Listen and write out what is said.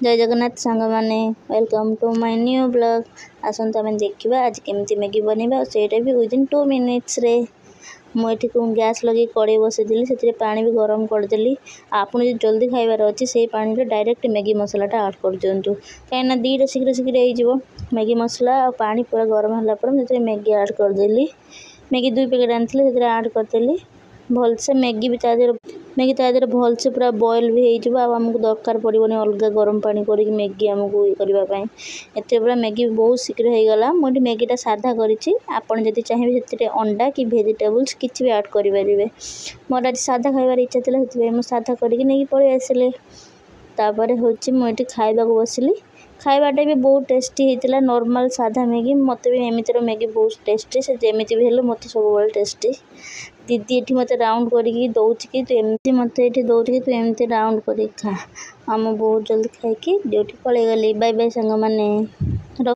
जय जगन्नाथ सांग मैंने welcome to my new blog. आसत आम देखा आज केमती मैगी बनवा सेटा भी विदिन 2 मिनिट्स रे। मुझे गैस लगे कड़े बसई से पानी भी गरम करदेली। आपन जो जल्दी खाइबार अच्छे से पानी रे डायरेक्ट मैगी मसलाटा ऐड कर दिंतु कहीं दीटा शीघ्र शीघ्र हो मैगी मसला और पानी पूरा गरम होगापर मैगी ऐड करदेली। मैगी 2 पैकेट आनी से ऐड करदेली भलसे मैगी भी तादेह भलसे पूरा बॉयल भी होमको दरकार पड़ोनी अलग गरम पानी कर मैगी आमको ये करने एत पूरा मैगी बहुत शीघ्र होगला। मुझे मैगीटा साधा करी आपड़ जब चाहिए से अंडा कि भेजिटेबल्स किसी भी ऐड करेंगे। मोर आज साधा खाइबार इच्छा थी से साधा करके पलि आसिले। तापर हूँ मुझे खाइबा को बसिली खाइबाटा भी बहुत टेस्टी होता नॉर्मल साधा मैगी मत भी एमतीर मैगी बहुत टेस्टी से जमी भी हेल्ले मत सब टेस्टी। दीदी ये मत राउंड करके दौच कि तू एमती मत ये दौच कि तू एमती राउंड कर खा। आम बहुत जल्दी खाई ड्यूटी पलि गली। बाय बाय सांग माने।